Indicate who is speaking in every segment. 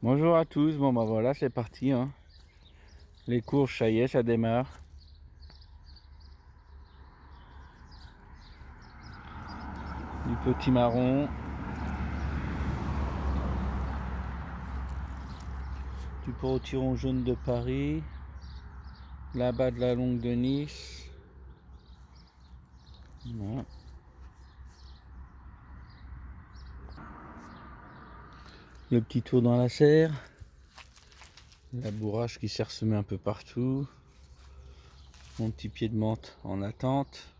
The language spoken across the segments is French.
Speaker 1: Bonjour à tous, bon bah voilà c'est parti hein. Les courses ça y est ça démarre. Du petit marron, du potiron jaune de Paris, là-bas de la longue de Nice. Voilà. Le petit tour dans la serre, la bourrache qui s'est ressemée un peu partout, mon petit pied de menthe en attente.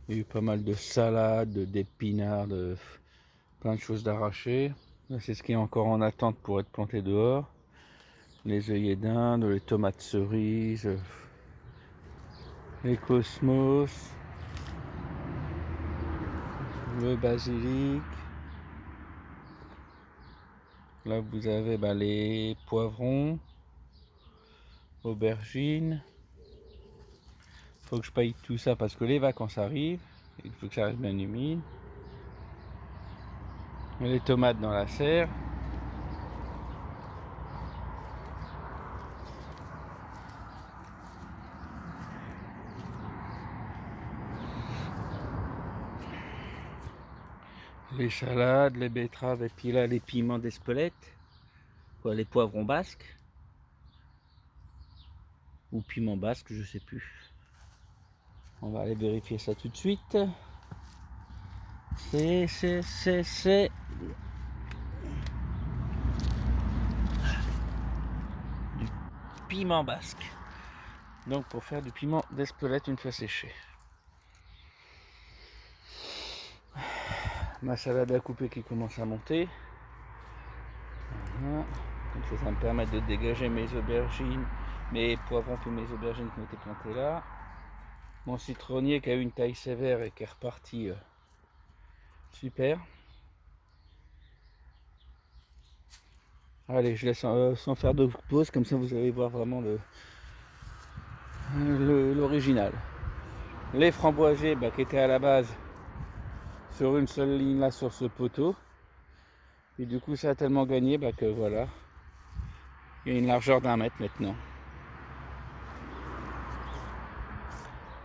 Speaker 1: Il y a eu pas mal de salades, d'épinards, de plein de choses d'arracher. C'est ce qui est encore en attente pour être planté dehors. Les œillets d'Inde, les tomates cerises, les cosmos, le basilic. Là vous avez les poivrons, aubergines. Faut que je paille tout ça parce que les vacances arrivent. Il faut que ça reste bien humide. Les tomates dans la serre. Les salades, les betteraves et puis là les piments d'Espelette. Quoi, les poivrons basques. Ou piment basque, je sais plus. On va aller vérifier ça tout de suite. C'est du piment basque. Donc pour faire du piment d'Espelette une fois séché. Ma salade à couper qui commence à monter. Voilà. Comme ça me permet de dégager mes aubergines, mes poivrons puis mes aubergines qui ont été plantées là. Mon citronnier qui a eu une taille sévère et qui est reparti super. Allez, je laisse sans faire de pause, comme ça vous allez voir vraiment l'original. Les framboisiers qui étaient à la base sur une seule ligne là sur ce poteau. Et du coup ça a tellement gagné que voilà. Il y a une largeur d'1 mètre maintenant.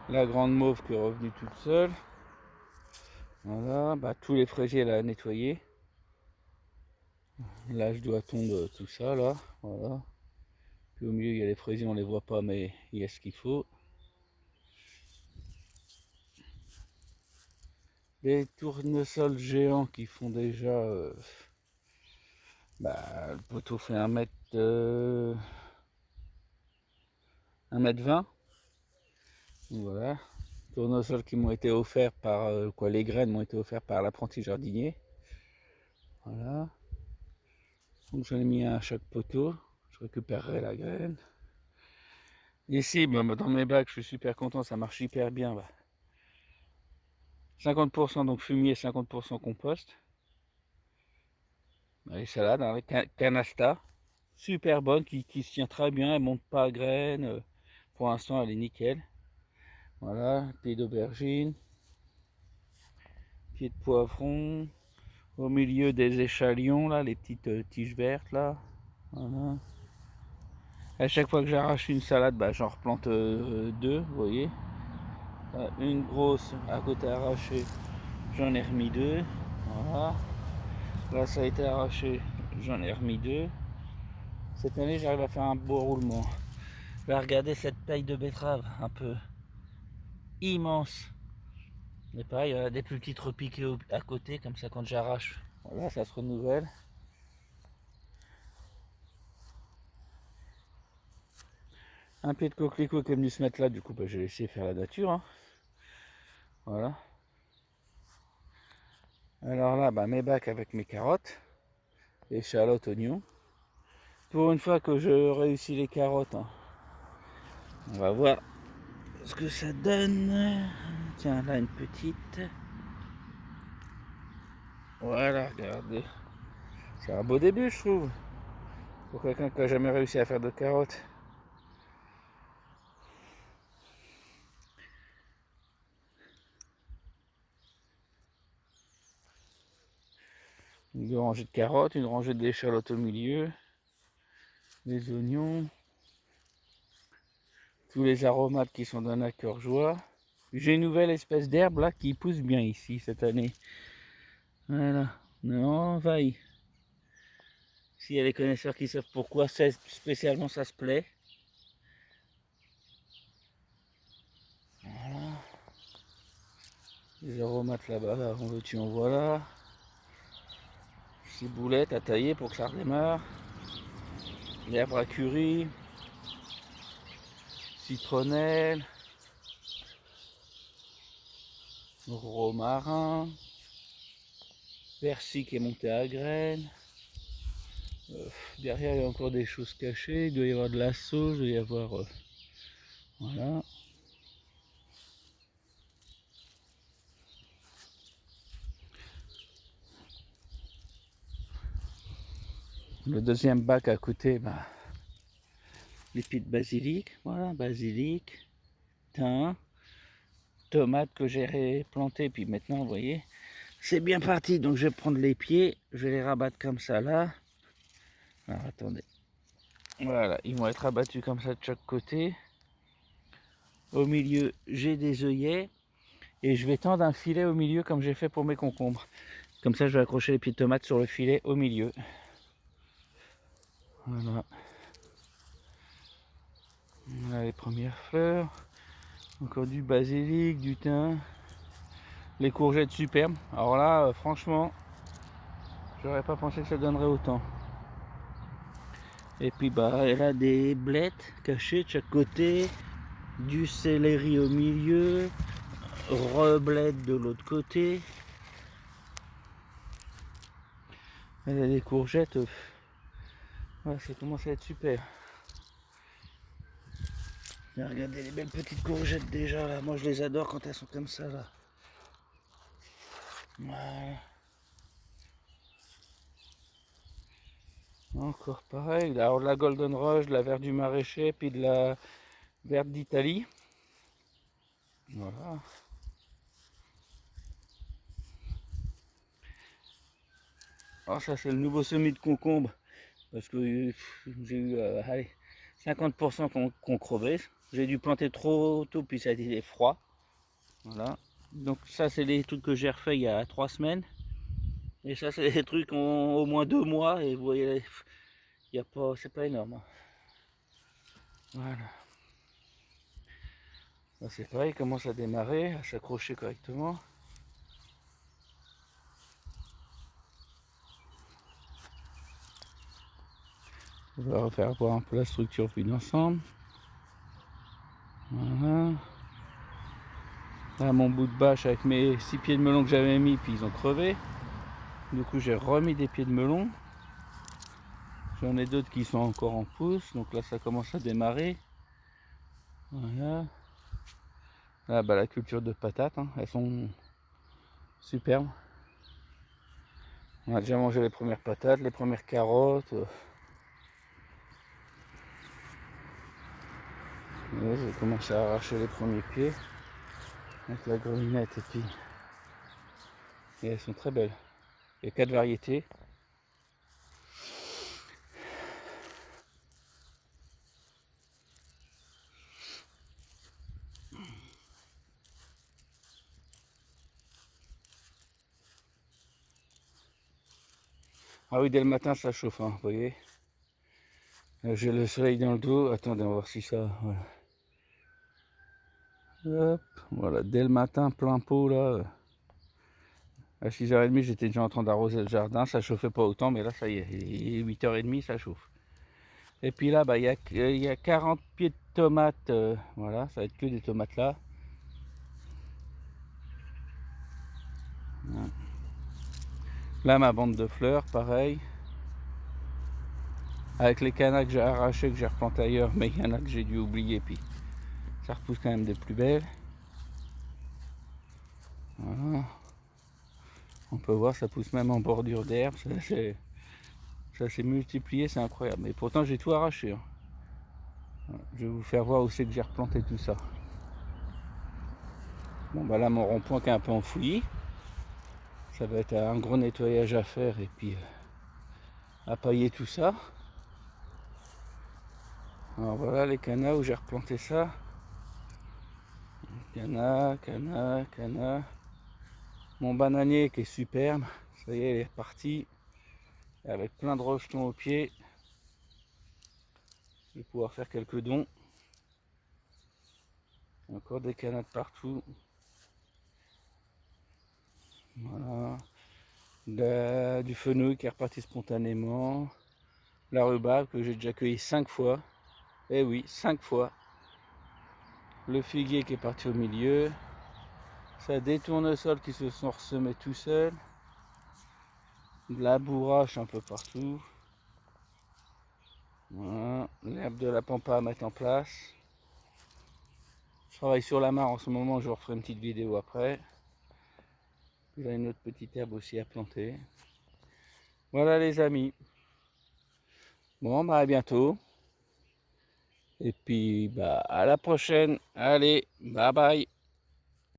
Speaker 1: La grande mauve qui est revenue toute seule. Voilà, tous les fraisiers là à nettoyer. Là je dois tondre tout ça là. Voilà. Puis au milieu il y a les fraisiers, on les voit pas mais il y a ce qu'il faut. Les tournesols géants qui font déjà le poteau fait 1 m 20. Voilà. Tournesols qui m'ont été offerts par les graines m'ont été offertes par l'apprenti jardinier. Voilà. Donc j'en ai mis un à chaque poteau. Je récupérerai la graine. Ici, dans mes bacs, je suis super content, ça marche hyper bien. 50% donc fumier, 50% compost. Les salades, hein, canasta, super bonne, qui se tient très bien, elle monte pas à graines. Pour l'instant, elle est nickel. Voilà, pied d'aubergine, pied de poivron, au milieu des échalions, là, les petites tiges vertes, là. Voilà. À chaque fois que j'arrache une salade, j'en replante deux, vous voyez. Une grosse à côté arrachée, j'en ai remis deux. Voilà. Là, ça a été arraché, j'en ai remis deux. Cette année, j'arrive à faire un beau roulement. Là, regardez cette taille de betterave, un peu immense. Mais pareil, il y a des plus petites repiquées à côté, comme ça quand j'arrache, voilà, ça se renouvelle. Un pied de coquelicot qui est venu se mettre là, du coup j'ai laissé faire la nature. Hein. Voilà. Alors là, mes bacs avec mes carottes, échalotes, oignons. Pour une fois que je réussis les carottes, hein, on va voir ce que ça donne. Tiens, là une petite. Voilà, regardez. C'est un beau début, je trouve. Pour quelqu'un qui n'a jamais réussi à faire de carottes. Une rangée de carottes, une rangée d'échalotes au milieu, des oignons, tous les aromates qui sont d'un accord joie. J'ai une nouvelle espèce d'herbe là qui pousse bien ici cette année. Voilà, on envahit. S'il y a des connaisseurs qui savent pourquoi spécialement ça se plaît. Voilà. Les aromates là-bas, là, on veut tu en voilà. Ciboulette à tailler pour que ça redémarre. L'herbe à curry. Citronnelle. Romarin. Persil qui est monté à graines. Derrière il y a encore des choses cachées. Il doit y avoir de la sauge, il doit y avoir... voilà. Le deuxième bac à côté, bah, l'épi de basilic, voilà, basilic, thym, tomates que j'ai plantées, puis maintenant, vous voyez, c'est bien parti. Donc je vais prendre les pieds, je vais les rabattre comme ça là. Alors attendez, voilà, ils vont être abattus comme ça de chaque côté. Au milieu, j'ai des œillets et je vais tendre un filet au milieu comme j'ai fait pour mes concombres. Comme ça, je vais accrocher les pieds de tomates sur le filet au milieu. Voilà. Voilà les premières fleurs. Encore du basilic, du thym. Les courgettes superbes. Alors là, franchement, j'aurais pas pensé que ça donnerait autant. Et puis bah, elle a des blettes cachées de chaque côté. Du céleri au milieu. Reblette de l'autre côté. Elle a des courgettes. Ouais, ça commence à être super. Et regardez les belles petites courgettes déjà là. Moi je les adore quand elles sont comme ça là. Voilà. Encore pareil. Alors de la Golden Rush, de la verte du maraîcher, puis de la verte d'Italie. Voilà. Alors ça c'est le nouveau semis de concombre. Parce que j'ai eu allez, 50% qu'on crevait. J'ai dû planter trop tôt puis ça a été froid. Voilà. Donc ça c'est les trucs que j'ai refait il y a 3 semaines. Et ça c'est des trucs ont au moins 2 mois. Et vous voyez, il y a pas, c'est pas énorme. Voilà. Là c'est pareil, il commence à démarrer, à s'accrocher correctement. On va refaire voir un peu la structure vue d'ensemble. Voilà. Là mon bout de bâche avec mes 6 pieds de melon que j'avais mis, puis ils ont crevé. Du coup j'ai remis des pieds de melon. J'en ai d'autres qui sont encore en pousse, donc là ça commence à démarrer. Voilà. Là bah, la culture de patates, hein, elles sont superbes. On a déjà mangé les premières patates, les premières carottes. J'ai commencé à arracher les premiers pieds avec la grelinette et puis et elles sont très belles. Il y a 4 variétés. Ah oui, dès le matin ça chauffe, hein, vous voyez. J'ai le soleil dans le dos. Attendez, on va voir si ça. Voilà. Hop, voilà, dès le matin, plein pot là. À 6h30, j'étais déjà en train d'arroser le jardin. Ça chauffait pas autant, mais là, ça y est, il est 8h30, ça chauffe. Et puis là, bah, il y a 40 pieds de tomates. Voilà, ça va être que des tomates là. Voilà. Là, ma bande de fleurs, pareil. Avec les canards que j'ai arrachés, que j'ai replantés ailleurs, mais il y en a que j'ai dû oublier, puis ça repousse quand même des plus belles. Voilà. On peut voir, ça pousse même en bordure d'herbe. Ça s'est multiplié, c'est incroyable. Mais pourtant, j'ai tout arraché. Hein. Voilà. Je vais vous faire voir où c'est que j'ai replanté tout ça. Bon, bah là, mon rond-point qui est un peu enfoui. ça va être un gros nettoyage à faire et puis à pailler tout ça. Alors voilà les canards où j'ai replanté ça. Canard. Mon bananier qui est superbe, ça y est, il est reparti. Avec plein de rejetons au pied. Je vais pouvoir faire quelques dons. Encore des canards partout. Voilà. Du fenouil qui est reparti spontanément. La rhubarbe que j'ai déjà cueilli 5 fois. Eh oui, 5 fois. Le figuier qui est parti au milieu. Ça des tournesols qui se sont ressemés tout seuls. De la bourrache un peu partout. Voilà. L'herbe de la pampa à mettre en place. Je travaille sur la mare en ce moment, je vous referai une petite vidéo après. Puis là une autre petite herbe aussi à planter. Voilà les amis. Bon bah à bientôt. Et puis bah à la prochaine. Allez, bye bye.